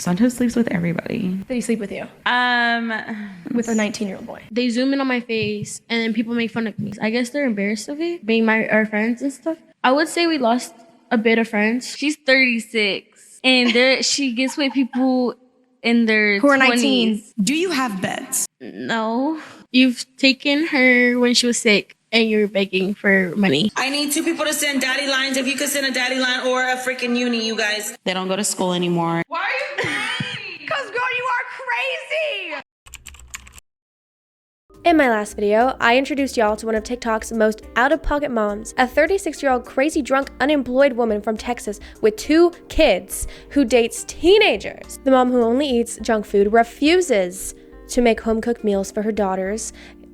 Santos sleeps with everybody. Did he sleep with you? With a 19-year-old boy. They zoom in on my face and then people make fun of me. I guess they're embarrassed of it, being our friends and stuff. I would say we lost a bit of friends. She's 36 and she gets with people in their who are 20s. 19. Do you have beds? No. You've taken her when she was sick and you're begging for money. I need 2 people to send daddy lines. If you could send a daddy line or a freaking uni, you guys. They don't go to school anymore. Why are you crazy? Because, girl, you are crazy. In my last video, I introduced y'all to one of TikTok's most out-of-pocket moms, a 36-year-old crazy drunk unemployed woman from Texas with 2 kids who dates teenagers. The mom who only eats junk food refuses to make home-cooked meals for her daughters,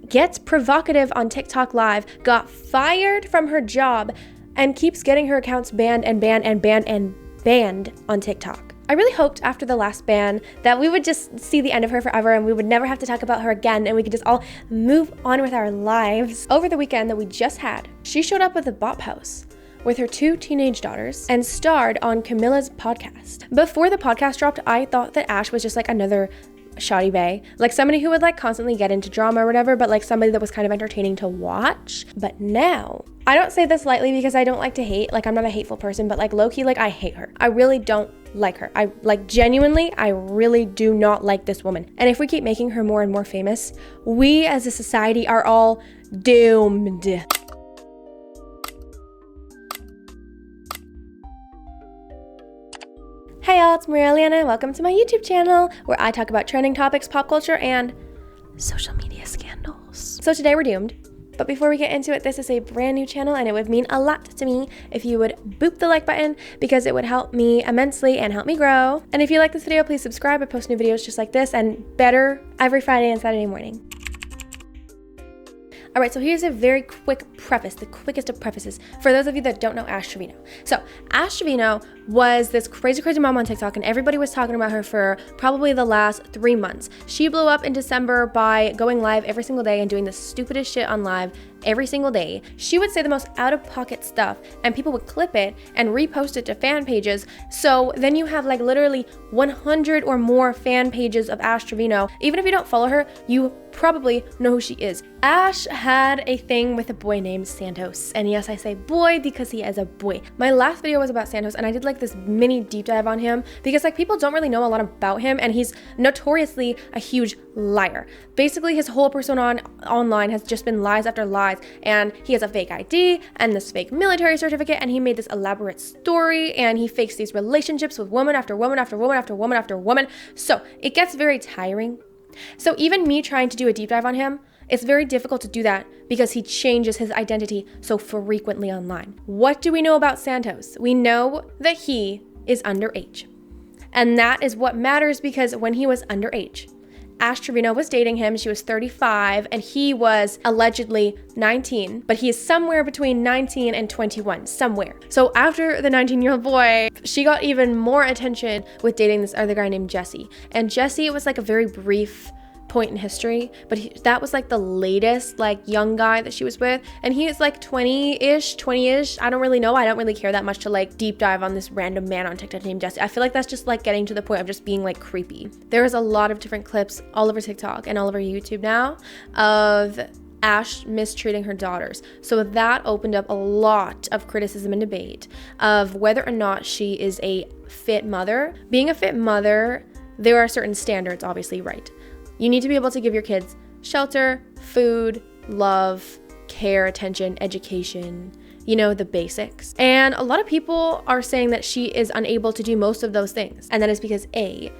gets provocative on TikTok Live, got fired from her job, and keeps getting her accounts banned on TikTok. I really hoped after the last ban that we would just see the end of her forever and we would never have to talk about her again and we could just all move on with our lives. Over the weekend that we just had, she showed up at the Bop House with her 2 teenage daughters and starred on Camilla's podcast. Before the podcast dropped, I thought that Ash was just like another shoddy bae, like somebody who would like constantly get into drama or whatever, but like somebody that was kind of entertaining to watch. But now, I don't say this lightly because I don't like to hate, like I'm not a hateful person, but like low-key, like I hate her. I really don't like her. I like genuinely, I really do not like this woman. And if we keep making her more and more famous, we as a society are all doomed. Hey y'all, it's Maria Liana and welcome to my YouTube channel where I talk about trending topics, pop culture, and social media scandals. So today we're doomed. But before we get into it, this is a brand new channel and it would mean a lot to me if you would boop the like button because it would help me immensely and help me grow. And if you like this video, please subscribe. I post new videos just like this and better every Friday and Saturday morning. All right, so here's a very quick preface, the quickest of prefaces, for those of you that don't know Ash Trevino. So Ash Trevino was this crazy mom on TikTok and everybody was talking about her for probably the last 3 months. She blew up in December by going live every single day and doing the stupidest shit on live every single day. She would say the most out-of-pocket stuff and people would clip it and repost it to fan pages. So then you have like literally 100 or more fan pages of Ash Trevino. Even if you don't follow her, you probably know who she is. Ash had a thing with a boy named Santos. And yes, I say boy because he is a boy. My last video was about Santos and I did like this mini deep dive on him because like people don't really know a lot about him and he's notoriously a huge liar. Basically his whole persona online has just been lies after lies and he has a fake ID and this fake military certificate and he made this elaborate story and he fakes these relationships with woman after woman after woman after woman after woman. So it gets very tiring. So even me trying to do a deep dive on him, it's very difficult to do that because he changes his identity so frequently online. What do we know about Santos? We know that he is underage. And that is what matters because when he was underage, Ash Trevino was dating him, she was 35, and he was allegedly 19, but he is somewhere between 19 and 21, somewhere. So after the 19-year-old boy, she got even more attention with dating this other guy named Jesse. And Jesse was like a very brief point in history, but that was like the latest like young guy that she was with, and he is like 20-ish. I don't really know. I don't really care that much to like deep dive on this random man on TikTok named Jesse. I feel like that's just like getting to the point of just being like creepy. There is a lot of different clips all over TikTok and all over YouTube now of Ash mistreating her daughters. So that opened up a lot of criticism and debate of whether or not she is a fit mother. Being a fit mother, there are certain standards, obviously, right? You need to be able to give your kids shelter, food, love, care, attention, education, you know, the basics. And a lot of people are saying that she is unable to do most of those things. And that is because A,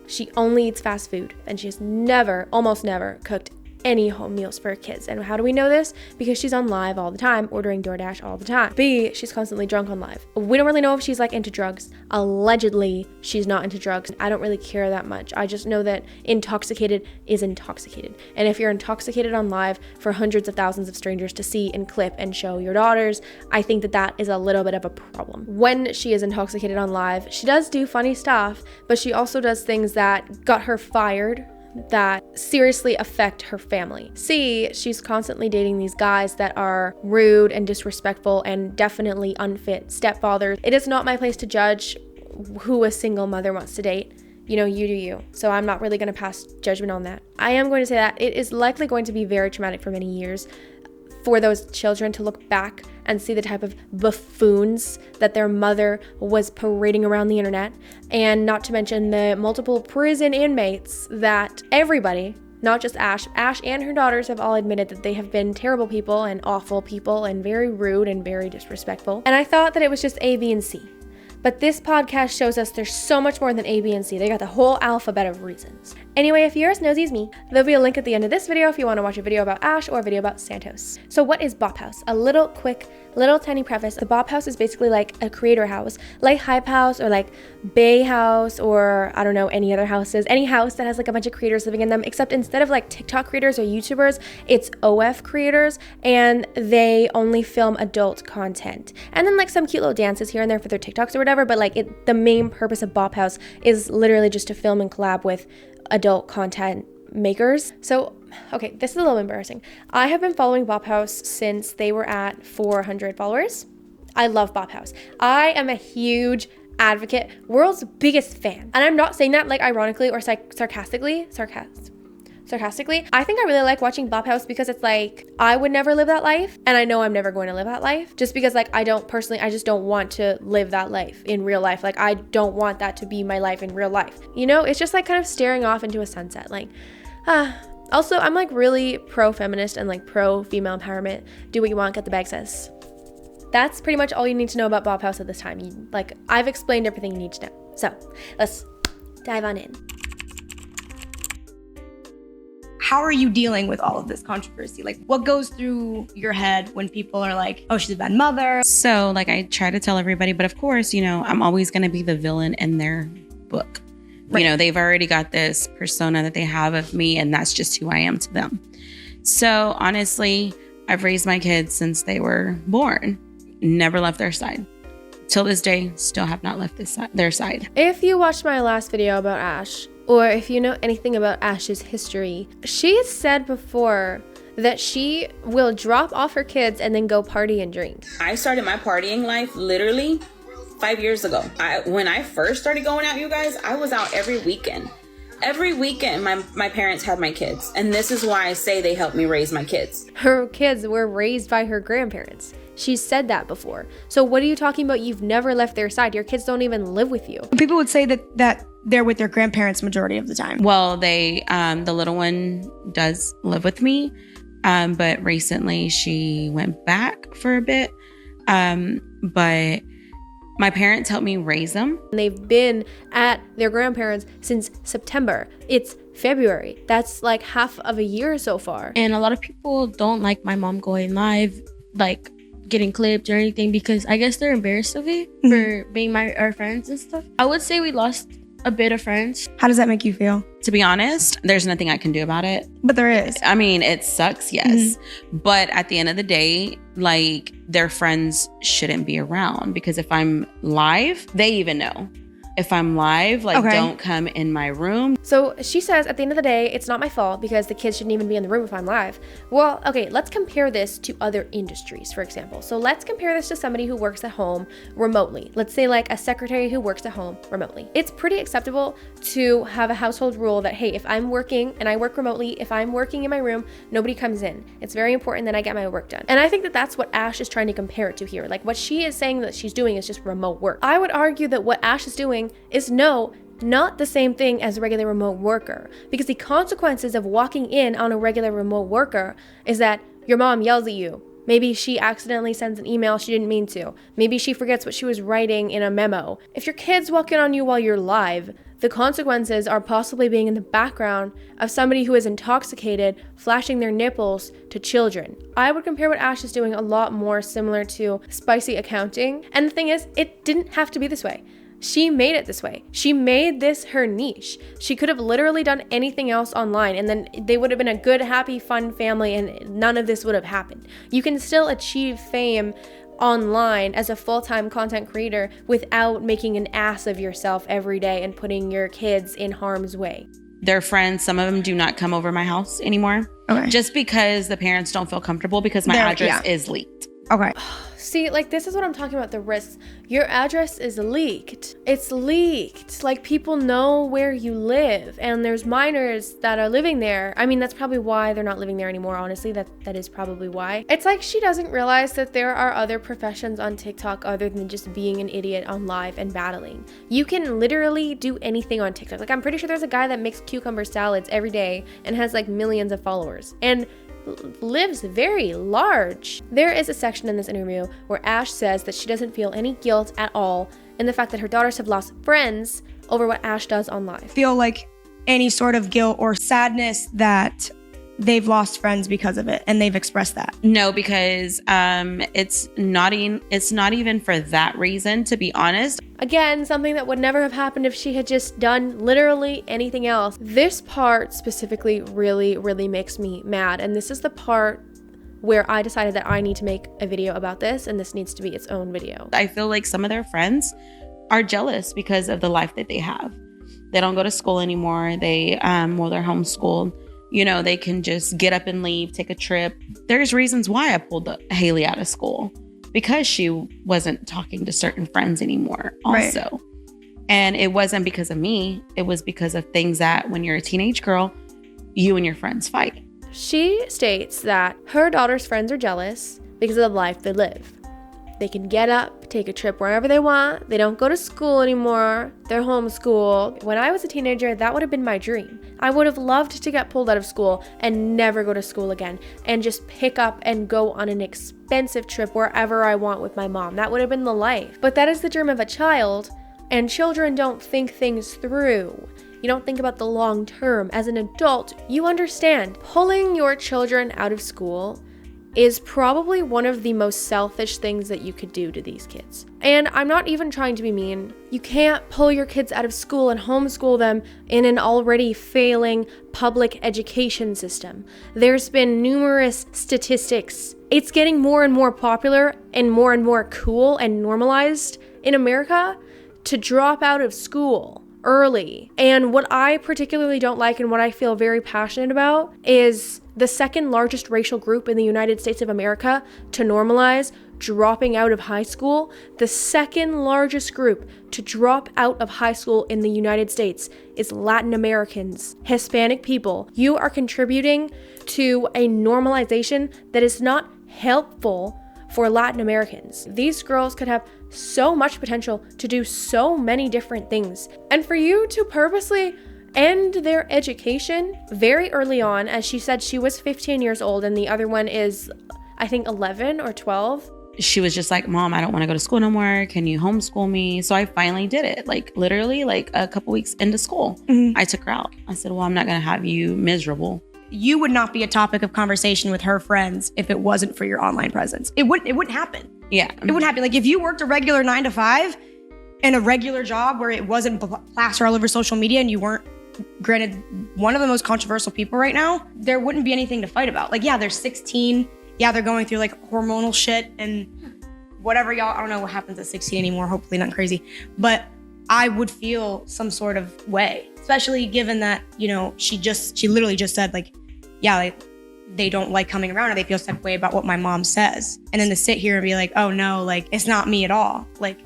she only eats fast food and she has never, almost never cooked any home meals for her kids. And how do we know this? Because she's on live all the time, ordering DoorDash all the time. B, she's constantly drunk on live. We don't really know if she's like into drugs. Allegedly, she's not into drugs. I don't really care that much. I just know that intoxicated is intoxicated. And if you're intoxicated on live for hundreds of thousands of strangers to see and clip and show your daughters, I think that that is a little bit of a problem. When she is intoxicated on live, she does do funny stuff, but she also does things that got her fired that seriously affect her family. C, she's constantly dating these guys that are rude and disrespectful and definitely unfit stepfathers. It is not my place to judge who a single mother wants to date. you know, you do you. So I'm not really going to pass judgment on that. I am going to say that it is likely going to be very traumatic for many years for those children to look back and see the type of buffoons that their mother was parading around the internet, and not to mention the multiple prison inmates that everybody, not just Ash and her daughters, have all admitted that they have been terrible people and awful people and very rude and very disrespectful. And I thought that it was just A, B, and C. But this podcast shows us there's so much more than A, B, and C. They got the whole alphabet of reasons. Anyway, if you're as nosy as me, there'll be a link at the end of this video if you want to watch a video about Ash or a video about Santos. So what is Bop House? A little tiny preface. The Bop House is basically like a creator house, like Hype House or like Bay House, or I don't know, any other houses. Any house that has like a bunch of creators living in them, except instead of like TikTok creators or YouTubers, it's OF creators, and they only film adult content. And then like some cute little dances here and there for their TikToks or whatever, but like the main purpose of Bop House is literally just to film and collab with adult content makers. So, okay, this is a little embarrassing. I have been following Bop House since they were at 400 followers. I love Bop House. I am a huge advocate, world's biggest fan. And I'm not saying that like ironically or sarcastically. I think I really like watching Bop House because it's like, I would never live that life, and I know I'm never going to live that life, just because like I just don't want to live that life in real life. Like I don't want that to be my life in real life. You know, it's just like kind of staring off into a sunset. Like, also I'm like really pro-feminist and like pro-female empowerment. Do what you want, get the bag, sis. That's pretty much all you need to know about Bop House at this time. I've explained everything you need to know. So let's dive on in. How are you dealing with all of this controversy? Like, what goes through your head when people are like, oh, she's a bad mother? So like I try to tell everybody, but of course, you know, I'm always going to be the villain in their book. Right. You know, they've already got this persona that they have of me, and that's just who I am to them. So honestly, I've raised my kids since they were born, never left their side. Till this day, still have not left their side. If you watched my last video about Ash, or if you know anything about Ash's history, she has said before that she will drop off her kids and then go party and drink. I started my partying life literally 5 years ago. When I first started going out, you guys, I was out every weekend. Every weekend, my parents had my kids. And this is why I say they helped me raise my kids. Her kids were raised by her grandparents. She's said that before. So what are you talking about? You've never left their side. Your kids don't even live with you. People would say that they're with their grandparents majority of the time. Well, the little one does live with me, but recently she went back for a bit. But my parents helped me raise them. They've been at their grandparents since September. It's February. That's like half of a year so far. And a lot of people don't like my mom going live, like getting clipped or anything, because I guess they're embarrassed of it for being our friends and stuff. I would say we lost a bit of friends. How does that make you feel? To be honest, there's nothing I can do about it. But there is. I mean, it sucks, yes. But at the end of the day, like, their friends shouldn't be around, because if I'm live, they even know. If I'm live, like, don't come in my room. So she says, at the end of the day, it's not my fault because the kids shouldn't even be in the room if I'm live. Well, okay, let's compare this to other industries, for example. So let's compare this to somebody who works at home remotely. Let's say like a secretary who works at home remotely. It's pretty acceptable to have a household rule that, hey, if I'm working and I work remotely, if I'm working in my room, nobody comes in. It's very important that I get my work done. And I think that that's what Ash is trying to compare it to here. Like, what she is saying that she's doing is just remote work. I would argue that what Ash is doing is not the same thing as a regular remote worker, because the consequences of walking in on a regular remote worker is that your mom yells at you. Maybe she accidentally sends an email she didn't mean to. Maybe she forgets what she was writing in a memo. If your kids walk in on you while you're live, the consequences are possibly being in the background of somebody who is intoxicated, flashing their nipples to children. I would compare what Ash is doing a lot more similar to spicy accounting. And the thing is, it didn't have to be this way. She made it this way. She made this her niche. She could have literally done anything else online, and then they would have been a good, happy, fun family, and none of this would have happened. You can still achieve fame online as a full-time content creator without making an ass of yourself every day and putting your kids in harm's way. Their friends, some of them do not come over my house anymore. Okay. Just because the parents don't feel comfortable because my address is leaked. Okay. See, like, this is what I'm talking about, the risks. Your address is leaked. It's leaked. Like, people know where you live, and there's minors that are living there. I mean, that's probably why they're not living there anymore, honestly. That is probably why. It's like she doesn't realize that there are other professions on TikTok other than just being an idiot on live and battling. You can literally do anything on TikTok. Like, I'm pretty sure there's a guy that makes cucumber salads every day and has like millions of followers and lives very large. There is a section in this interview where Ash says that she doesn't feel any guilt at all in the fact that her daughters have lost friends over what Ash does on live. Feel like any sort of guilt or sadness that they've lost friends because of it, and they've expressed that. No, because it's not even for that reason, to be honest. Again, something that would never have happened if she had just done literally anything else. This part specifically really, really makes me mad, and this is the part where I decided that I need to make a video about this, and this needs to be its own video. I feel like some of their friends are jealous because of the life that they have. They don't go to school anymore. They're homeschooled. You know, they can just get up and leave, take a trip. There's reasons why I pulled Haley out of school, because she wasn't talking to certain friends anymore also. Right. And it wasn't because of me. It was because of things that when you're a teenage girl, you and your friends fight. She states that her daughter's friends are jealous because of the life they live. They can get up, take a trip wherever they want. They don't go to school anymore. They're homeschooled. When I was a teenager, that would have been my dream. I would have loved to get pulled out of school and never go to school again and just pick up and go on an expensive trip wherever I want with my mom. That would have been the life. But that is the dream of a child, and children don't think things through. You don't think about the long term. As an adult, you understand pulling your children out of school is probably one of the most selfish things that you could do to these kids. And I'm not even trying to be mean. You can't pull your kids out of school and homeschool them in an already failing public education system. There's been numerous statistics. It's getting more and more popular and more cool and normalized in America to drop out of school early. And what I particularly don't like and what I feel very passionate about is the second largest racial group in the United States of America to normalize dropping out of high school. The second largest group to drop out of high school in the United States is Latin Americans, Hispanic people. You are contributing to a normalization that is not helpful for Latin Americans. These girls could have so much potential to do so many different things. And for you to purposely end their education very early on, as she said she was 15 years old and the other one is, I think, 11 or 12. She was just like, Mom, I don't want to go to school no more. Can you homeschool me? So I finally did it. Like literally like a couple weeks into school, I took her out. I said, well, I'm not going to have you miserable. You would not be a topic of conversation with her friends if it wasn't for your online presence. It wouldn't happen. Yeah. It wouldn't happen. Like if you worked a regular 9 to 5 in a regular job where it wasn't plastered all over social media and you weren't, granted, one of the most controversial people right now, there wouldn't be anything to fight about. Like, yeah, they're 16. Yeah, they're going through like hormonal shit and whatever, y'all. I don't know what happens at 16 anymore. Hopefully nothing crazy. But I would feel some sort of way, especially given that, you know, she literally just said like, yeah, like they don't like coming around or they feel some way about what my mom says. And then to sit here and be like, oh no, like it's not me at all. Like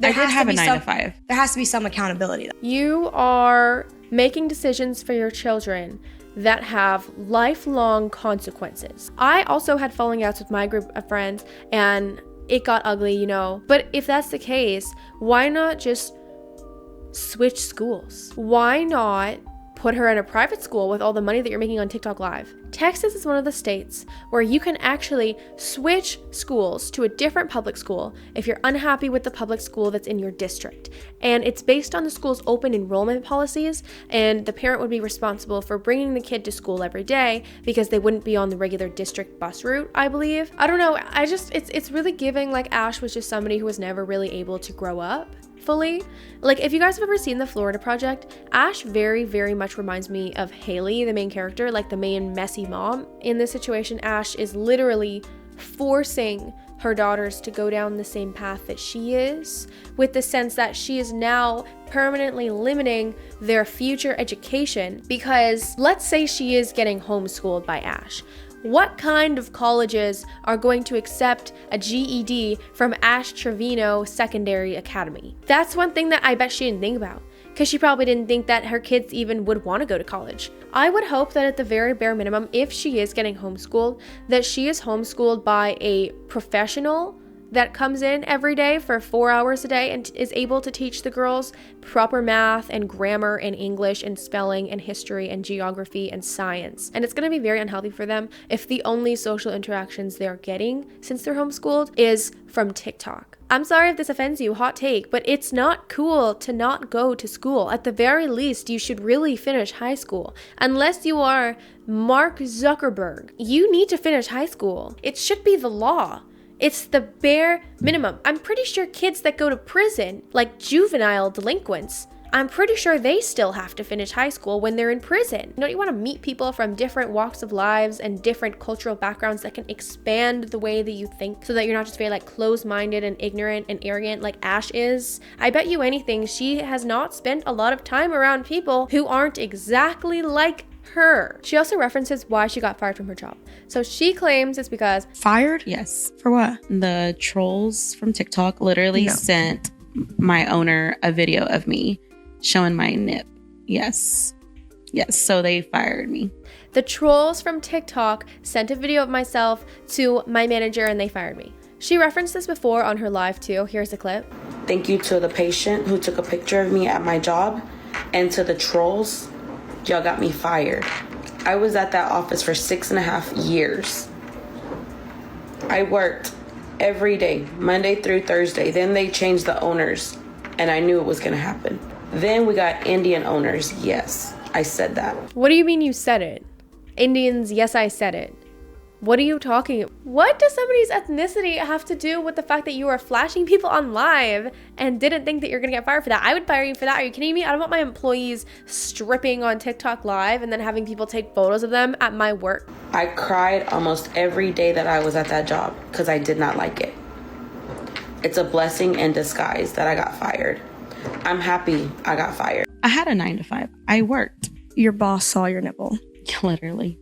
I did have a 9 to 5. There has to be some accountability though. You are making decisions for your children that have lifelong consequences. I also had falling outs with my group of friends and it got ugly, you know. But if that's the case, why not just switch schools? Why not put her in a private school with all the money that you're making on TikTok Live? Texas is one of the states where you can actually switch schools to a different public school if you're unhappy with the public school that's in your district. And it's based on the school's open enrollment policies, and the parent would be responsible for bringing the kid to school every day because they wouldn't be on the regular district bus route, I believe. I don't know, it's really giving like Ash was just somebody who was never really able to grow up fully. Like if you guys have ever seen the Florida Project, Ash very, very much reminds me of Haley, the main character, like the main messy mom. In this situation, Ash is literally forcing her daughters to go down the same path that she is, with the sense that she is now permanently limiting their future education because let's say she is getting homeschooled by Ash. What kind of colleges are going to accept a GED from Ash Trevino Secondary Academy? That's one thing that I bet she didn't think about, because she probably didn't think that her kids even would want to go to college. I would hope that at the very bare minimum, if she is getting homeschooled, that she is homeschooled by a professional that comes in every day for 4 hours a day and is able to teach the girls proper math and grammar and English and spelling and history and geography and science. And it's going to be very unhealthy for them if the only social interactions they're getting since they're homeschooled is from TikTok. I'm sorry if this offends you, hot take, but it's not cool to not go to school. At the very least, you should really finish high school. Unless you are Mark Zuckerberg, you need to finish high school. It should be the law. It's the bare minimum. I'm pretty sure kids that go to prison, like juvenile delinquents, I'm pretty sure they still have to finish high school when they're in prison. Don't you want to meet people from different walks of lives and different cultural backgrounds that can expand the way that you think, so that you're not just very like closed-minded and ignorant and arrogant like Ash is? I bet you anything she has not spent a lot of time around people who aren't exactly like her. She also references why she got fired from her job. So she claims it's because... Fired? Yes. For what? The trolls from TikTok literally sent my owner a video of me showing my nip. Yes. So they fired me. The trolls from TikTok sent a video of myself to my manager and they fired me. She referenced this before on her live too. Here's a clip. Thank you to the patient who took a picture of me at my job, and to the trolls. Y'all got me fired. I was at that office for 6.5 years. I worked every day, Monday through Thursday. Then they changed the owners, and I knew it was going to happen. Then we got Indian owners. Yes, I said that. What do you mean you said it? Indians, yes, I said it. What are you talking about? What does somebody's ethnicity have to do with the fact that you are flashing people on live and didn't think that you're gonna get fired for that? I would fire you for that. Are you kidding me? I don't want my employees stripping on TikTok live and then having people take photos of them at my work. I cried almost every day that I was at that job because I did not like it. It's a blessing in disguise that I got fired. I'm happy I got fired. I had a 9 to 5. I worked. Your boss saw your nipple. Literally.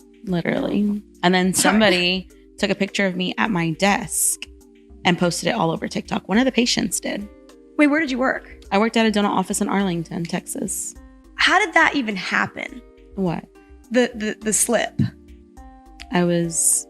And then somebody took a picture of me at my desk and posted it all over TikTok. One of the patients did. Wait, where did you work? I worked at a dental office in Arlington, Texas. How did that even happen? What? The slip. I was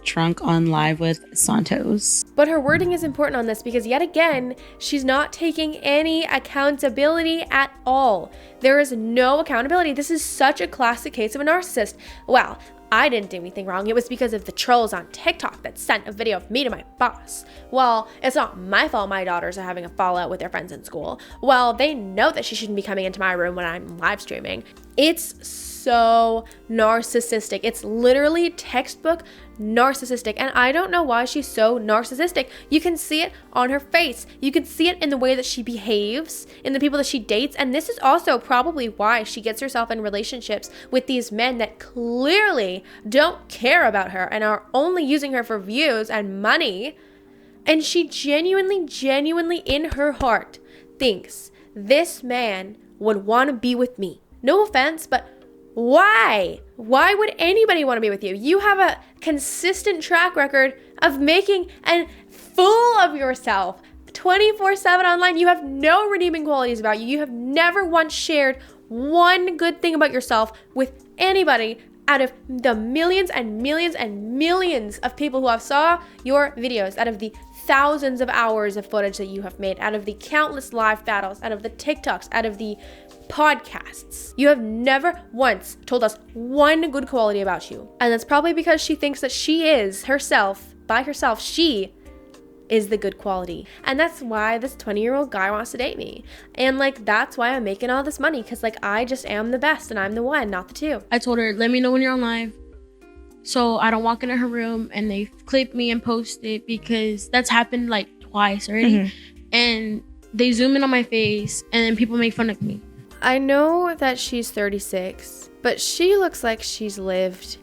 drunk on live with Santos. But her wording is important on this because yet again, she's not taking any accountability at all. There is no accountability. This is such a classic case of a narcissist. Well, I didn't do anything wrong. It was because of the trolls on TikTok that sent a video of me to my boss. Well, it's not my fault my daughters are having a fallout with their friends in school. Well, they know that she shouldn't be coming into my room when I'm live streaming. It's so narcissistic. It's literally textbook narcissistic. And I don't know why she's so narcissistic. You can see it on her face. You can see it in the way that she behaves, in the people that she dates. And this is also probably why she gets herself in relationships with these men that clearly don't care about her and are only using her for views and money. And she genuinely in her heart thinks this man would want to be with me. No offense, but why? Why would anybody want to be with you? You have a consistent track record of making a fool of yourself 24/7 online. You have no redeeming qualities about you. You have never once shared one good thing about yourself with anybody out of the millions and millions and millions of people who have saw your videos, out of the thousands of hours of footage that you have made, out of the countless live battles, out of the TikToks, out of the podcasts. You have never once told us one good quality about you. And that's probably because she thinks that she is herself, by herself, she is the good quality. And that's why this 20-year-old guy wants to date me. And like, that's why I'm making all this money, because like, I just am the best and I'm the one, not the two. I told her, let me know when you're on live so I don't walk into her room and they clip me and post it, because that's happened like twice already. And they zoom in on my face and then people make fun of me. I know that she's 36, but she looks like she's lived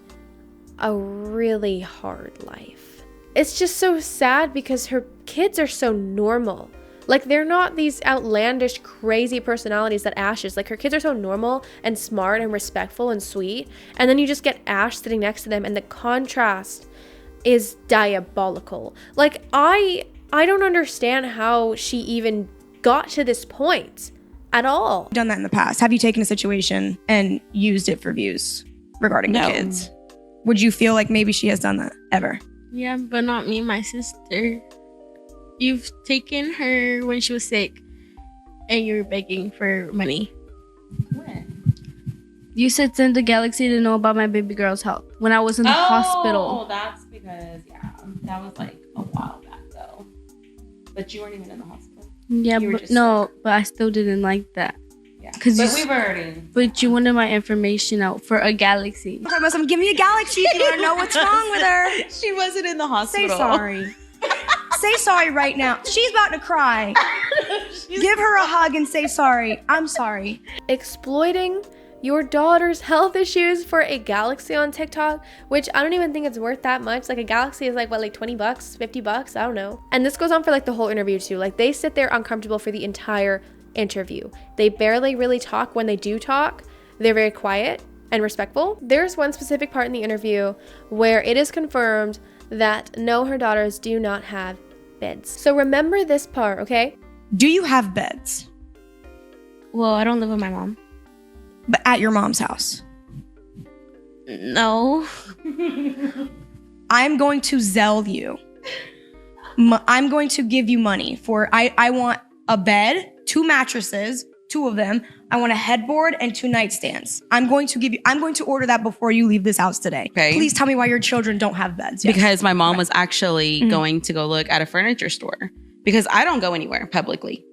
a really hard life. It's just so sad because her kids are so normal. Like, they're not these outlandish, crazy personalities that Ash is. Like, her kids are so normal and smart and respectful and sweet. And then you just get Ash sitting next to them, and the contrast is diabolical. Like, I don't understand how she even got to this point at all. Done that in the past. Have you taken a situation and used it for views regarding the kids? Would you feel like maybe she has done that ever? Yeah, but not me, my sister. You've taken her when she was sick and you were begging for money. When? You said send the Galaxy to know about my baby girl's health when I was in the hospital. Oh, that's because, that was like a while back though. But you weren't even in the hospital. Yeah, but I still didn't like that. Yeah, But you wanted my information out for a Galaxy. I'm talking about some, give me a Galaxy if you want to know what's wrong with her. She wasn't in the hospital. Say sorry. Say sorry right now. She's about to cry. Give her a hug and say sorry. I'm sorry. Exploiting your daughter's health issues for a Galaxy on TikTok, which I don't even think it's worth that much. Like, a Galaxy is like, what, like $20, $50? I don't know. And this goes on for like the whole interview too. Like, they sit there uncomfortable for the entire interview. They barely really talk. When they do talk, they're very quiet and respectful. There's one specific part in the interview where it is confirmed that no, her daughters do not have beds. So remember this part, okay? Do you have beds? Well, I don't live with my mom. But at your mom's house? No. I'm going to Zelle you. I'm going to give you money for, I want a bed, 2 mattresses, 2 of them. I want a headboard and 2 nightstands. I'm going to order that before you leave this house today. Okay. Please tell me why your children don't have beds. Yes. Because my mom was actually going to go look at a furniture store. Because I don't go anywhere publicly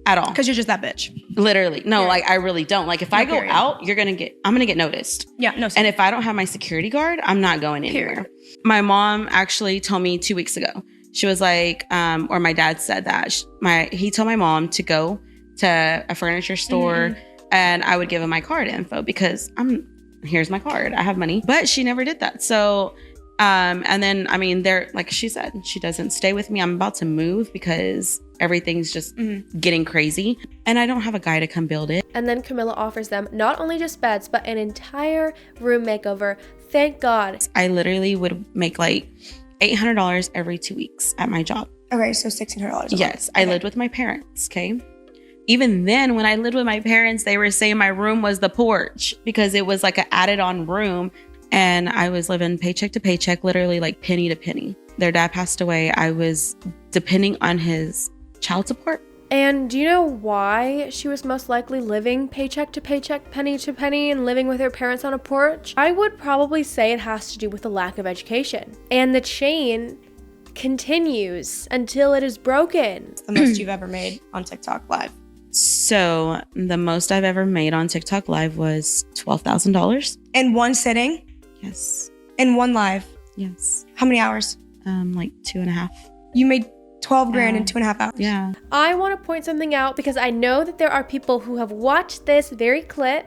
at all. Because you're just that bitch. Literally. No, like I really don't. Like if I go period. out, I'm going to get noticed. Yeah, no. And if I don't have my security guard, I'm not going anywhere. Period. My mom actually told me 2 weeks ago. She was like, or my dad said that. He told my mom to go to a furniture store and I would give him my card info because here's my card. I have money. But she never did that. So, and then, I mean, like she said, she doesn't stay with me. I'm about to move because everything's just getting crazy and I don't have a guy to come build it. And then Camilla offers them not only just beds, but an entire room makeover. Thank God. I literally would make like $800 every 2 weeks at my job. Okay, so $1,600. Yes, I lived with my parents, okay? Even then, when I lived with my parents, they were saying my room was the porch because it was like an added on room. And I was living paycheck to paycheck, literally like penny to penny. Their dad passed away. I was depending on his child support. And do you know why she was most likely living paycheck to paycheck, penny to penny, and living with her parents on a porch? I would probably say it has to do with the lack of education. And the chain continues until it is broken. It's the most you've ever made on TikTok Live. So the most I've ever made on TikTok Live was $12,000. In one sitting? Yes. In one live? Yes. How many hours? Like 2.5. You made 12 grand in 2.5 hours. Yeah. I want to point something out because I know that there are people who have watched this very clip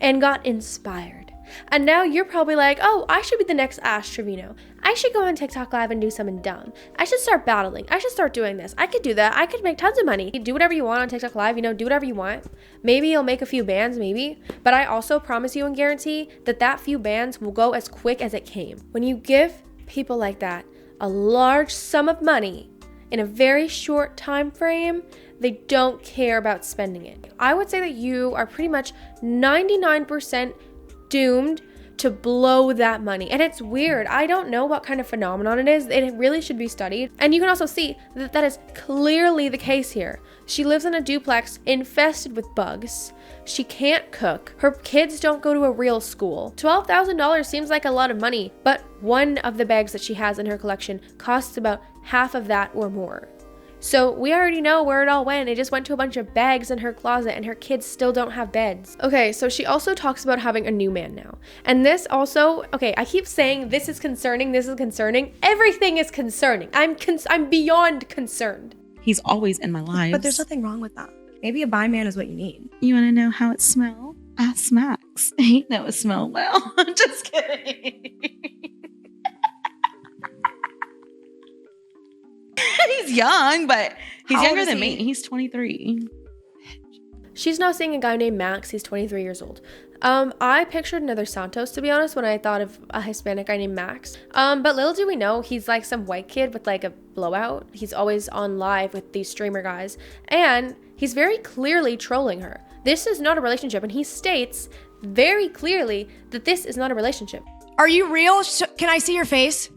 and got inspired. And now you're probably like, oh, I should be the next Ash Trevino. I should go on TikTok Live and do something dumb. I should start battling. I should start doing this. I could do that. I could make tons of money. Do whatever you want on TikTok Live, do whatever you want. Maybe you'll make a few bands, maybe. But I also promise you and guarantee that that few bands will go as quick as it came. When you give people like that a large sum of money in a very short time frame, they don't care about spending it. I would say that you are pretty much 99% doomed to blow that money. And it's weird. I don't know what kind of phenomenon it is. It really should be studied. And you can also see that that is clearly the case here. She lives in a duplex infested with bugs. She can't cook. Her kids don't go to a real school. $12,000 seems like a lot of money, but one of the bags that she has in her collection costs about half of that or more. So we already know where it all went. It just went to a bunch of bags in her closet and her kids still don't have beds. Okay, so she also talks about having a new man now. And this also, okay, I keep saying this is concerning, this is concerning. Everything is concerning. I'm beyond concerned. He's always in my life. But there's nothing wrong with that. Maybe a bi man is what you need. You want to know how it smells? Ask Max. He knows it smell well. I'm just kidding. He's young, but He's How old younger is than he? me. He's 23. She's now seeing a guy named Max. He's 23 years old. I pictured another Santos, to be honest, when I thought of a Hispanic guy named Max. But little do we know, he's like some white kid with like a blowout. He's always on live with these streamer guys. And he's very clearly trolling her. This is not a relationship. And he states very clearly that this is not a relationship. Are you real? Can I see your face?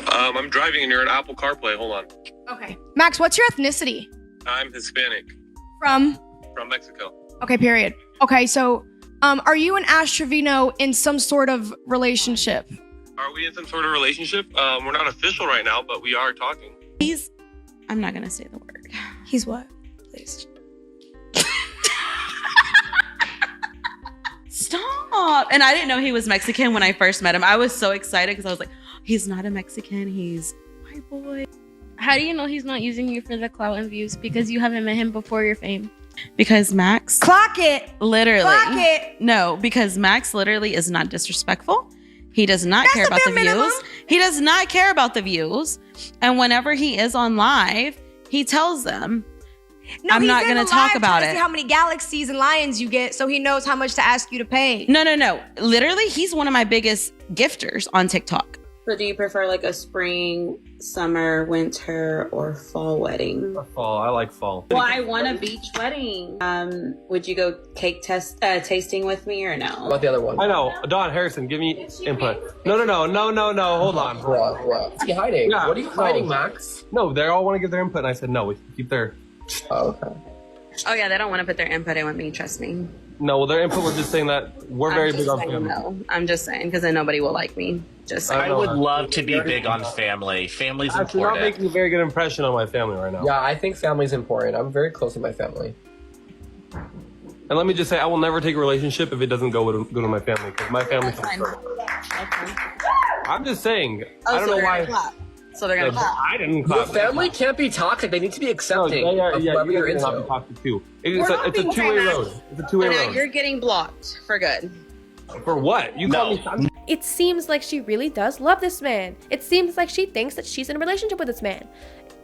I'm driving and you're in Apple CarPlay. Hold on. Okay. Max, what's your ethnicity? I'm Hispanic From Mexico. Okay, period. Okay, so are you and Ash Trevino in some sort of relationship? Are we in some sort of relationship? We're not official right now, but we are talking. I'm not going to say the word. He's what? Please. Stop. And I didn't know he was Mexican when I first met him. I was so excited because I was like, he's not a Mexican. He's a white boy. How do you know he's not using you for the clout and views? Because you haven't met him before your fame. Because Max Clock it. literally. Clock it. No, because Max literally is not disrespectful. He does not care about the bare minimum. views. He does not care about the views. And whenever he is on live, he tells them, No, I'm he's not in going the to talk live about trying to it. see how many galaxies and lions you get, so he knows how much to ask you to pay. No. Literally, he's one of my biggest gifters on TikTok. So do you prefer like a spring, summer, winter, or fall wedding? Fall. I like fall. Well, I want a beach wedding. Would you go cake tasting with me or no? About the other one. I know. Don Harrison, give me input. No. Hold on. What's he hiding? Yeah, What are you hiding, no. Max? No, they all want to give their input, and I said no. We keep their. Oh, okay. Oh yeah, they don't want to put their input in with me. Trust me. No, well, their input was just saying that we're very big on family. No, I'm just saying because then nobody will like me. Just saying. I would love to be big on family. Family's Actually, not important. making a very good impression on my family right now. Yeah, I think family's important. I'm very close with my family. And let me just say, I will never take a relationship if it doesn't go to my family, because my family comes first. I'm just saying. I don't know why. So they're gonna clap. I didn't Your clap. family can't be toxic. They need to be accepting of whoever you you're guys have to into. talk to too. It's a two-way road. It's a two-way Now road. you're getting blocked for good. For what? You call me. It seems like she really does love this man. It seems like she thinks that she's in a relationship with this man.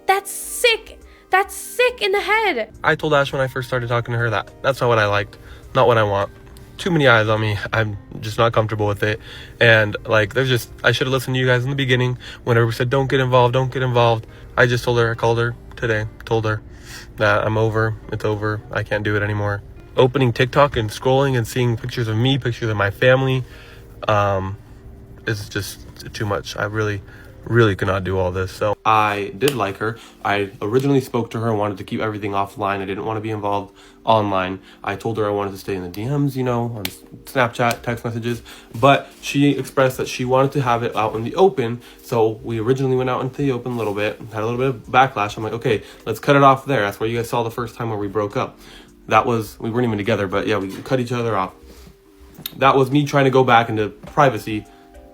That's sick. That's sick in the head. I told Ash when I first started talking to her that that's not what I liked, not what I want. Too many eyes on me. I'm just not comfortable with it. And like, I should have listened to you guys in the beginning whenever we said, don't get involved. I just I called her today, told her that I'm over. It's over. I can't do it anymore. Opening TikTok and scrolling and seeing pictures of me, pictures of my family, is just too much. I really could not do all this. So I did like her. I originally spoke to her and wanted to keep everything offline. I didn't want to be involved online. I told her I wanted to stay in the DMs, on Snapchat, text messages, but she expressed that she wanted to have it out in the open. So we originally went out into the open a little bit, had a little bit of backlash. I'm like, okay, let's cut it off there. That's where you guys saw the first time where we broke up. We weren't even together, but yeah, we cut each other off. That was me trying to go back into privacy.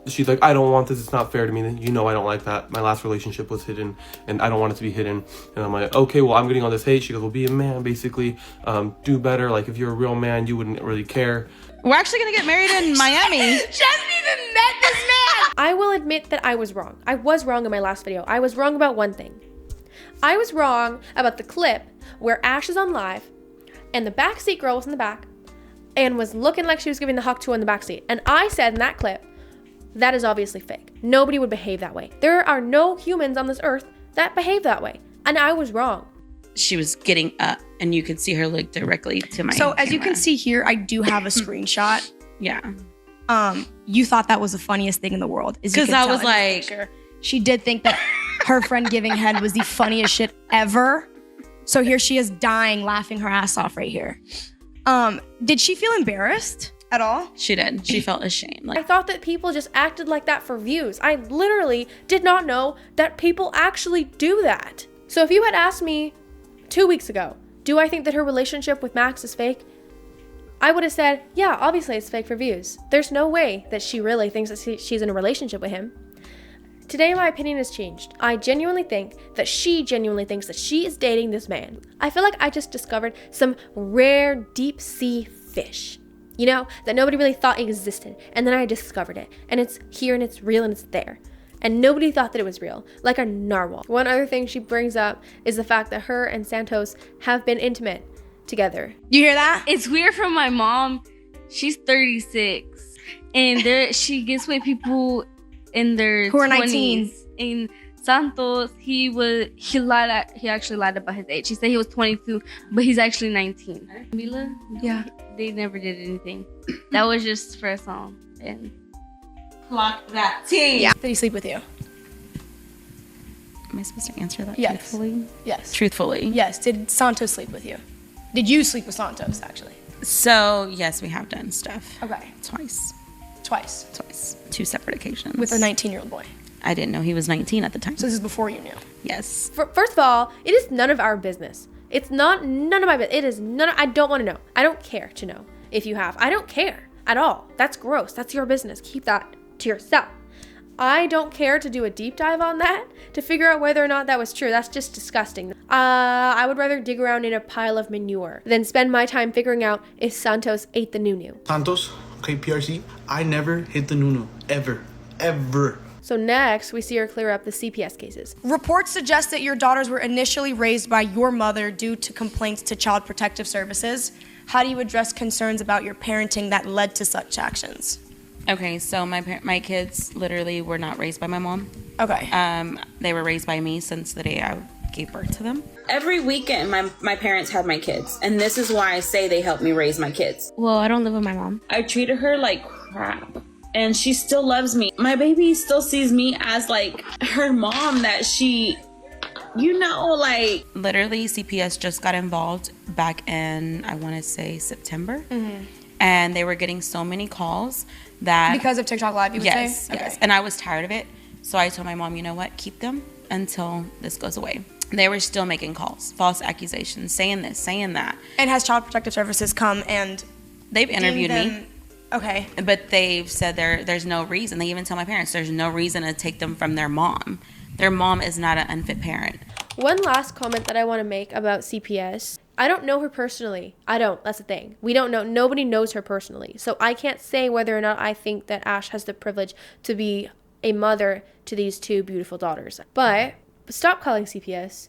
She's like, I don't want this. It's not fair to me. I don't like that. My last relationship was hidden and I don't want it to be hidden. And I'm like, okay, well, I'm getting all this hate. She goes, well, be a man, basically. Do better. Like, if you're a real man, you wouldn't really care. We're actually going to get married in Miami. I will admit that I was wrong. I was wrong in my last video. I was wrong about one thing. I was wrong about the clip where Ash is on live and the backseat girl was in the back and was looking like she was giving the hug to in the backseat. And I said in that clip, that is obviously fake. Nobody would behave that way. There are no humans on this earth that behave that way. And I was wrong. She was getting up and you could see her look directly to my So as you can camera. see here, I do have a screenshot. Yeah. You thought that was the funniest thing in the world. Because I was like, she did think that her friend giving head was the funniest shit ever. So here she is dying, laughing her ass off right here. Did she feel embarrassed at all? she did. She felt ashamed. I Like, thought that people just acted like that for views. I literally did not know that people actually do that. So if you had asked me 2 weeks ago, do I think that her relationship with Max is fake? I would have said, yeah, obviously it's fake for views. There's no way that she really thinks that she's in a relationship with him. Today, my opinion has changed. I genuinely think that she genuinely thinks that she is dating this man. I feel like I just discovered some rare deep sea fish, that nobody really thought existed. And then I discovered it. And it's here and it's real and it's there. And nobody thought that it was real, like a narwhal. One other thing she brings up is the fact that her and Santos have been intimate together. You hear that? It's weird from my mom. She's 36, and she gets with people in their Who are 20s. 19. And Santos, he actually lied about his age. He said he was 22, but he's actually 19. Camilla? Yeah. They never did anything. That was just for a song. And Clock that T. Yeah. Did he sleep with you? Am I supposed to answer that Yes. truthfully? Yes. Truthfully. Yes. Did Santos sleep with you? Did you sleep with Santos, actually? So, yes, we have done stuff. Okay. Twice. Twice. 2 separate occasions. With a 19-year-old boy. I didn't know he was 19 at the time. So this is before you knew. Yes. First of all, it is none of our business. It's none of my business. It is I don't want to know. I don't care to know if you have. I don't care at all. That's gross. That's your business. Keep that to yourself. I don't care to do a deep dive on that to figure out whether or not that was true. That's just disgusting. I would rather dig around in a pile of manure than spend my time figuring out if Santos ate the nunu. Santos, okay, PRC, I never hit the nunu. Ever. So next, we see her clear up the CPS cases. Reports suggest that your daughters were initially raised by your mother due to complaints to Child Protective Services. How do you address concerns about your parenting that led to such actions? Okay, so my kids literally were not raised by my mom. Okay. They were raised by me since the day I gave birth to them. Every weekend, my parents had my kids. And this is why I say they helped me raise my kids. well, I don't live with my mom. I treated her like crap. And she still loves me. My baby still sees me as like her mom that she, like. Literally, CPS just got involved back in, I want to say, September. Mm-hmm. And they were getting so many calls that... Because of TikTok Live, you would say? Yes. And I was tired of it. So I told my mom, you know what? Keep them until this goes away. They were still making calls, false accusations, saying this, saying that. And has Child Protective Services come and... They've interviewed me. Okay. But they've said there's no reason. They even tell my parents there's no reason to take them from their mom. Their mom is not an unfit parent. One last comment that I want to make about CPS. I don't know her personally. I don't. That's the thing. We don't know. Nobody knows her personally. So I can't say whether or not I think that Ash has the privilege to be a mother to these 2 beautiful daughters. But stop calling CPS.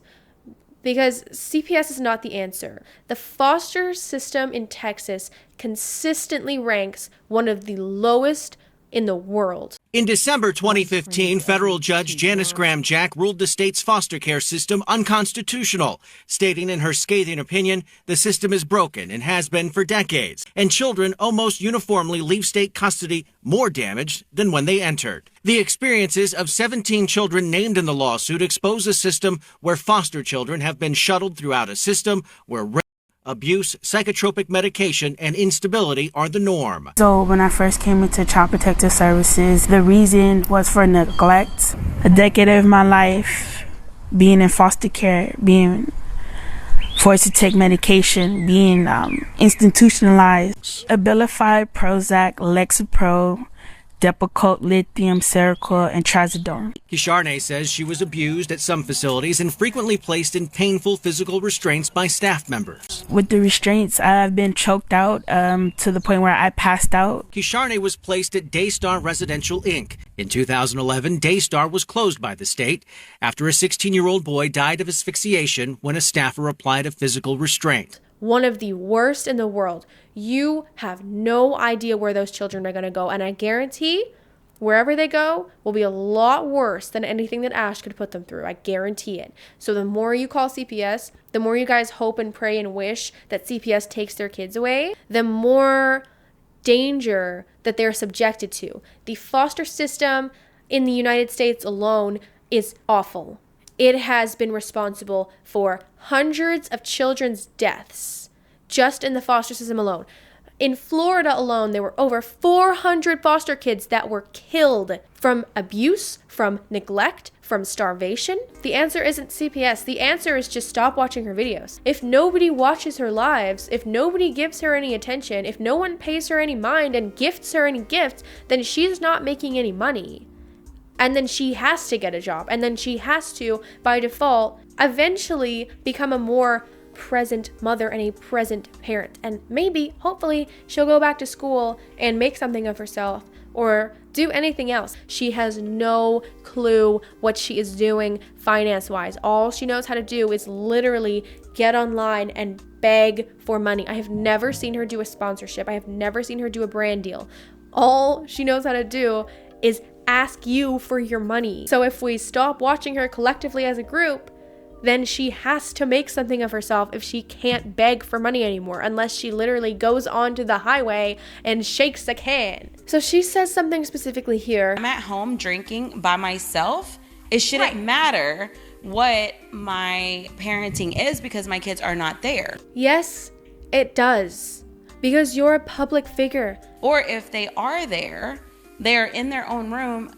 Because CPS is not the answer. The foster system in Texas consistently ranks one of the lowest in the world. In December 2015, federal judge Janice Graham Jack ruled the state's foster care system unconstitutional, stating in her scathing opinion, the system is broken and has been for decades, and children almost uniformly leave state custody more damaged than when they entered. The experiences of 17 children named in the lawsuit expose a system where foster children have been shuttled throughout a system where abuse, psychotropic medication, and instability are the norm. So when I first came into Child Protective Services, the reason was for neglect. A decade of my life being in foster care, being forced to take medication, being institutionalized. Abilify, Prozac, Lexapro, Depakote, lithium, Seroquel, and Trazodone. Kisharne says she was abused at some facilities and frequently placed in painful physical restraints by staff members. With the restraints, I've been choked out to the point where I passed out. Kisharne was placed at Daystar Residential, Inc. In 2011, Daystar was closed by the state after a 16-year-old boy died of asphyxiation when a staffer applied a physical restraint. One of the worst in the world. You have no idea where those children are going to go. And I guarantee wherever they go will be a lot worse than anything that Ash could put them through. I guarantee it. So the more you call CPS, the more you guys hope and pray and wish that CPS takes their kids away, the more danger that they're subjected to. The foster system in the United States alone is awful. It has been responsible for hundreds of children's deaths just in the foster system alone. In Florida alone, there were over 400 foster kids that were killed from abuse, from neglect, from starvation. The answer isn't CPS. The answer is just stop watching her videos. If nobody watches her lives, if nobody gives her any attention, if no one pays her any mind and gifts her any gifts, then she's not making any money. And then she has to get a job. And then she has to, by default, eventually become a more present mother and a present parent. And maybe, hopefully, she'll go back to school and make something of herself or do anything else. She has no clue what she is doing finance-wise. All she knows how to do is literally get online and beg for money. I have never seen her do a sponsorship. I have never seen her do a brand deal. All she knows how to do is ask you for your money. So if we stop watching her collectively as a group, then she has to make something of herself if she can't beg for money anymore, unless she literally goes onto the highway and shakes a can. So she says something specifically here. I'm at home drinking by myself. It shouldn't matter what my parenting is because my kids are not there. Yes, it does. Because you're a public figure. Or if they are there, they're in their own room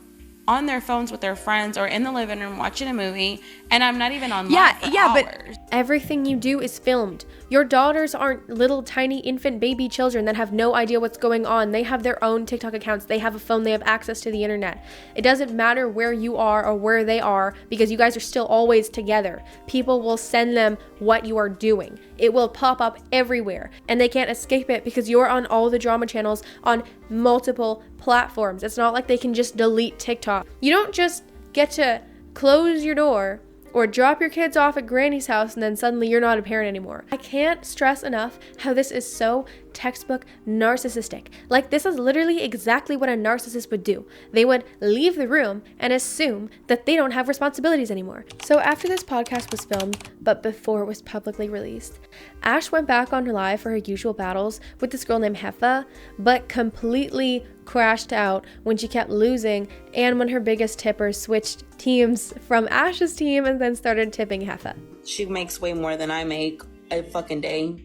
on their phones with their friends or in the living room watching a movie, and I'm not even online for hours. But everything you do is filmed. Your daughters aren't little tiny infant baby children that have no idea what's going on. They have their own TikTok accounts. They have a phone. They have access to the internet. It doesn't matter where you are or where they are because you guys are still always together. People will send them what you are doing. It will pop up everywhere, and they can't escape it because you're on all the drama channels on multiple platforms. It's not like they can just delete TikTok. You don't just get to close your door or drop your kids off at granny's house and then suddenly you're not a parent anymore. I can't stress enough how this is so textbook narcissistic. Like, this is literally exactly what a narcissist would do. They would leave the room and assume that they don't have responsibilities anymore. So after this podcast was filmed, but before it was publicly released, Ash went back on her live for her usual battles with this girl named Heffa, but completely crashed out when she kept losing and when her biggest tipper switched teams from Ash's team and then started tipping Heffa. She makes way more than I make a fucking day.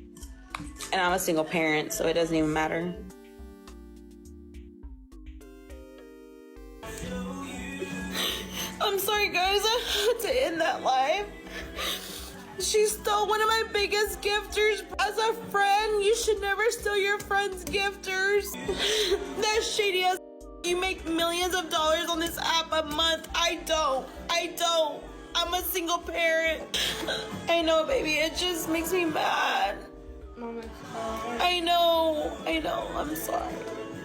And I'm a single parent, so it doesn't even matter. I'm sorry, guys. I had to end that live. She stole one of my biggest gifters. As a friend, you should never steal your friend's gifters. That shady ass. You make millions of dollars on this app a month. I don't. I'm a single parent. I know, baby. It just makes me mad. Mama, I know. I'm sorry.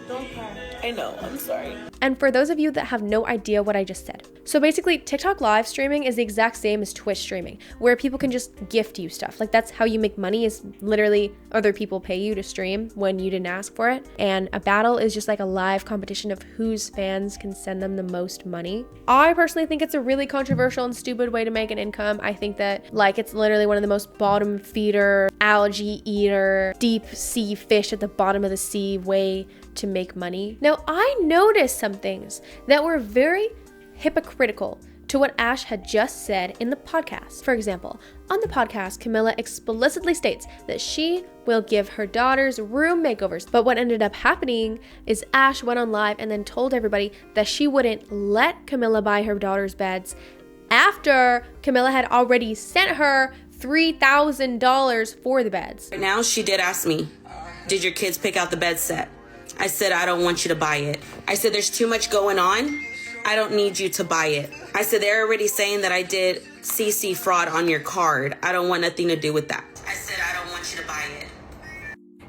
Don't cry. I know. I'm sorry. And for those of you that have no idea what I just said. So basically, TikTok live streaming is the exact same as Twitch streaming, where people can just gift you stuff. Like, that's how you make money, is literally other people pay you to stream when you didn't ask for it. And a battle is just like a live competition of whose fans can send them the most money. I personally think it's a really controversial and stupid way to make an income. I think that, like, it's literally one of the most bottom feeder, algae eater, deep sea fish at the bottom of the sea way to make money. Now, I noticed some things that were very hypocritical to what Ash had just said in the podcast. For example, on the podcast, Camilla explicitly states that she will give her daughters room makeovers. But what ended up happening is Ash went on live and then told everybody that she wouldn't let Camilla buy her daughters' beds after Camilla had already sent her $3,000 for the beds. Right now, she did ask me, did your kids pick out the bed set? I said, I don't want you to buy it. I said, there's too much going on. I don't need you to buy it. I said, they're already saying that I did CC fraud on your card. I don't want nothing to do with that. I said, I don't want you to buy it.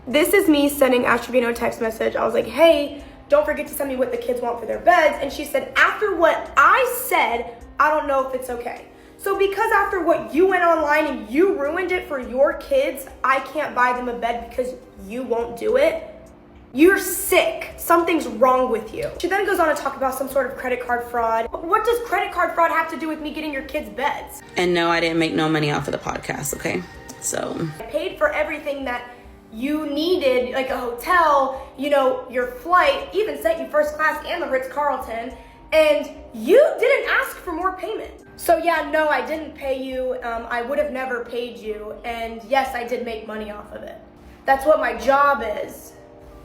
This is me sending Ash Trevino a text message. I was like, hey, don't forget to send me what the kids want for their beds. And she said, after what I said, I don't know if it's okay. So because after what you went online and you ruined it for your kids, I can't buy them a bed because you won't do it. You're sick. Something's wrong with you. She then goes on to talk about some sort of credit card fraud. What does credit card fraud have to do with me getting your kids' beds? And no, I didn't make no money off of the podcast, okay? So I paid for everything that you needed, like a hotel, you know, your flight, even sent you first class and the Ritz-Carlton, and you didn't ask for more payment. So yeah, no, I didn't pay you. I would have never paid you. And yes, I did make money off of it. That's what my job is.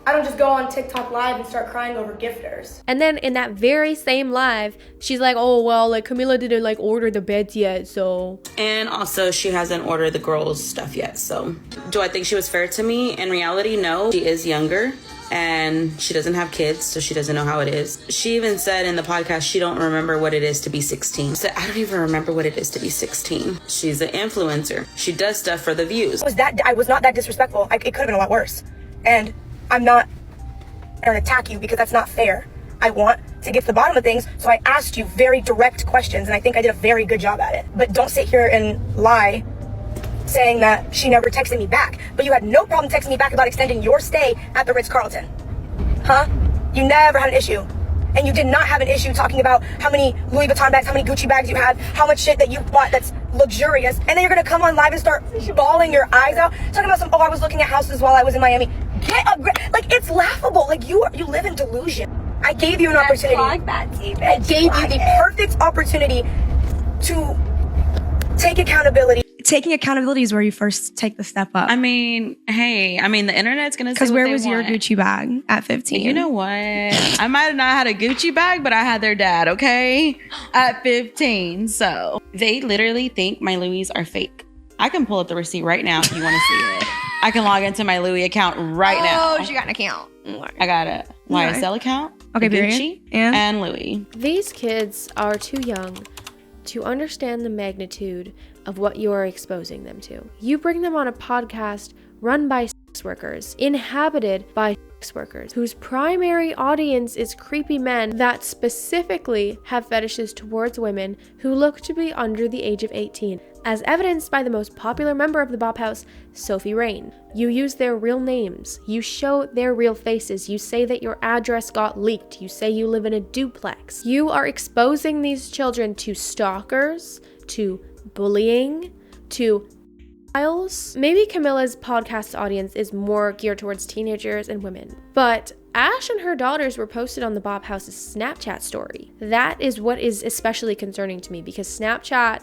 I don't just go on TikTok live and start crying over gifters. And then in that very same live, she's like, oh, well, like Camilla didn't like order the beds yet, so. And also she hasn't ordered the girls' stuff yet, so. Do I think she was fair to me? In reality, no. She is younger and she doesn't have kids, so she doesn't know how it is. She even said in the podcast she don't remember what it is to be 16. So I don't even remember what it is to be 16. She's an influencer. She does stuff for the views. I was not that disrespectful. It could have been a lot worse. And I'm not going to attack you because that's not fair. I want to get to the bottom of things, so I asked you very direct questions, and I think I did a very good job at it. But don't sit here and lie saying that she never texted me back. But you had no problem texting me back about extending your stay at the Ritz-Carlton. Huh? You never had an issue. And you did not have an issue talking about how many Louis Vuitton bags, how many Gucci bags you have, how much shit that you bought that's luxurious. And then you're gonna come on live and start bawling your eyes out, talking about I was looking at houses while I was in Miami. It's laughable. You live in delusion. I gave you an opportunity. I gave you the perfect opportunity to take accountability. Taking accountability is where you first take the step up. The internet's gonna say because where was your Gucci bag at 15? You know what? I might have not had a Gucci bag, but I had their dad, okay? At 15. So they literally think my Louis are fake. I can pull up the receipt right now if you want to see it. I can log into my Louis account right now. Oh, she got an account. I got a YSL account, okay, Gucci, and Louis. These kids are too young to understand the magnitude of what you're exposing them to. You bring them on a podcast run by sex workers, inhabited by sex workers, whose primary audience is creepy men that specifically have fetishes towards women who look to be under the age of 18, as evidenced by the most popular member of the Bop House, Sophie Rain. You use their real names. You show their real faces. You say that your address got leaked. You say you live in a duplex. You are exposing these children to stalkers, to bullying, to files. Maybe Camilla's podcast audience is more geared towards teenagers and women, but Ash and her daughters were posted on the Bop House's Snapchat story. That is what is especially concerning to me, because Snapchat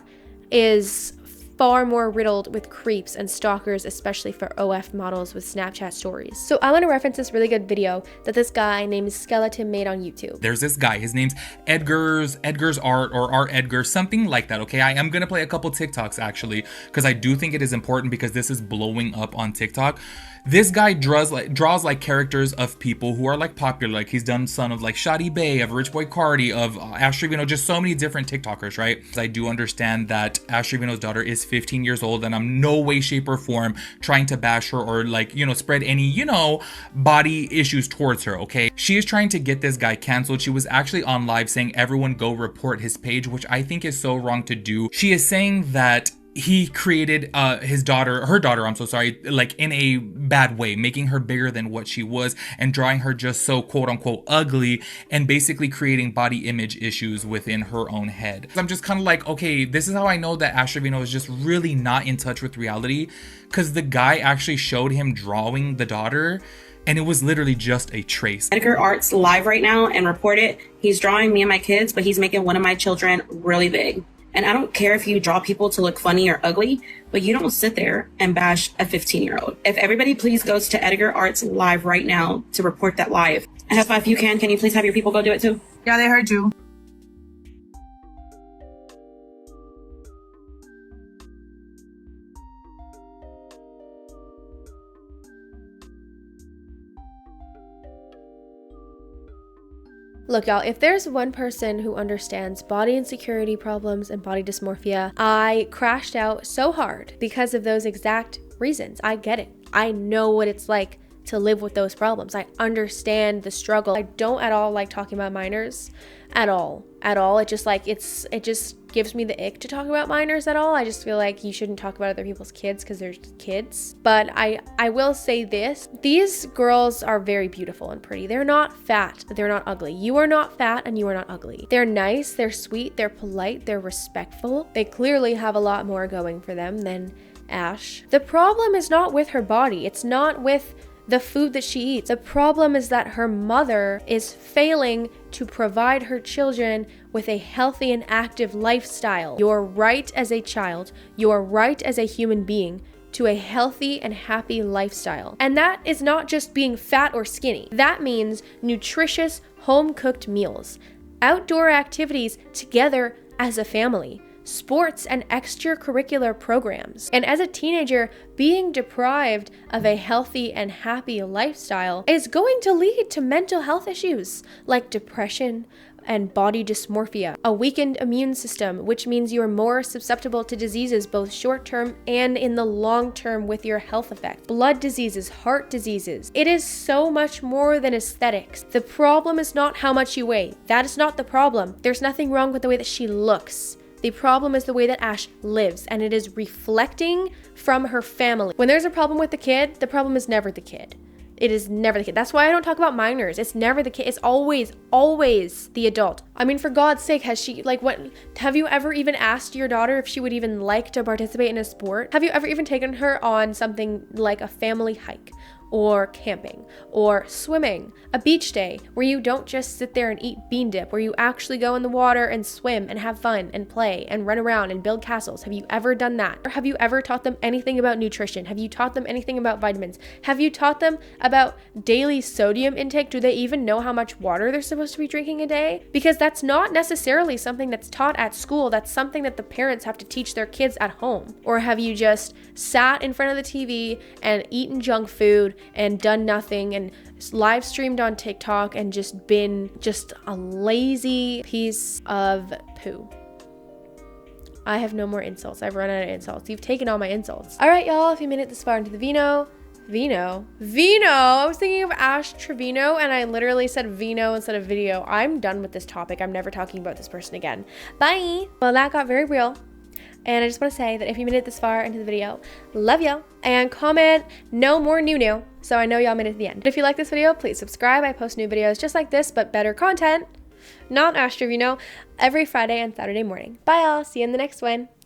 is far more riddled with creeps and stalkers, especially for OF models with Snapchat stories. So I want to reference this really good video that this guy named Skeleton made on YouTube. There's this guy, his name's Edgar's Art or Art Edgar, something like that, okay? I am gonna play a couple TikToks actually, because I do think it is important because this is blowing up on TikTok. This guy draws like characters of people who are like popular. Like he's done some of like Shadi Bay, of Rich Boy Cardi, of Ash Trevino, just so many different TikTokers, right? I do understand that Ash Trevino's daughter is 15 years old, and I'm no way, shape, or form trying to bash her or like, spread any, body issues towards her, okay? She is trying to get this guy canceled. She was actually on live saying everyone go report his page, which I think is so wrong to do. She is saying that he created her daughter, like in a bad way, making her bigger than what she was and drawing her just so quote unquote ugly, and basically creating body image issues within her own head. I'm just kind of like, okay, this is how I know that Ash Trevino is just really not in touch with reality, because the guy actually showed him drawing the daughter and it was literally just a trace. Edgar Art's live right now and report it. He's drawing me and my kids, but he's making one of my children really big. And I don't care if you draw people to look funny or ugly, but you don't sit there and bash a 15-year-old. If everybody please goes to Edgar Art's live right now to report that live. And Hefa, if you can you please have your people go do it too? Yeah, they heard you. Look, y'all, if there's one person who understands body insecurity problems and body dysmorphia, I crashed out so hard because of those exact reasons. I get it. I know what it's like to live with those problems. I understand the struggle. I don't at all like talking about minors at all. It just gives me the ick to talk about minors at all. I just feel like you shouldn't talk about other people's kids because they're kids. But I will say this. These girls are very beautiful and pretty. They're not fat. They're not ugly. You are not fat and you are not ugly. They're nice. They're sweet. They're polite. They're respectful. They clearly have a lot more going for them than Ash. The problem is not with her body. It's not with the food that she eats. The problem is that her mother is failing to provide her children with a healthy and active lifestyle. Your right as a child, your right as a human being to a healthy and happy lifestyle. And that is not just being fat or skinny. That means nutritious, home-cooked meals, outdoor activities together as a family, sports and extracurricular programs. And as a teenager, being deprived of a healthy and happy lifestyle is going to lead to mental health issues like depression and body dysmorphia, a weakened immune system, which means you are more susceptible to diseases both short term and in the long term with your health effect. Blood diseases, heart diseases. It is so much more than aesthetics. The problem is not how much you weigh. That is not the problem. There's nothing wrong with the way that she looks. The problem is the way that Ash lives, and it is reflecting from her family. When there's a problem with the kid, the problem is never the kid. It is never the kid. That's why I don't talk about minors. It's never the kid. It's always the adult. I mean, for God's sake, has she, like, what, have you ever even asked your daughter if she would even like to participate in a sport? Have you ever even taken her on something like a family hike? Or camping, or swimming, a beach day where you don't just sit there and eat bean dip, where you actually go in the water and swim and have fun and play and run around and build castles? Have you ever done that? Or have you ever taught them anything about nutrition? Have you taught them anything about vitamins? Have you taught them about daily sodium intake? Do they even know how much water they're supposed to be drinking a day? Because that's not necessarily something that's taught at school. That's something that the parents have to teach their kids at home. Or have you just sat in front of the TV and eaten junk food and done nothing and live streamed on TikTok and just been just a lazy piece of poo? I have no more insults. I've run out of insults. You've taken all my insults. All right, y'all, if you made it this far into the Vino. I was thinking of Ash Trevino and I literally said Vino instead of video. I'm done with this topic. I'm never talking about this person again. Bye. Well, that got very real. And I just want to say that if you made it this far into the video, love y'all. And comment no more new, so I know y'all made it to the end. If you like this video, please subscribe. I post new videos just like this, but better content. Not Ash Trevino, every Friday and Saturday morning. Bye y'all. See you in the next one.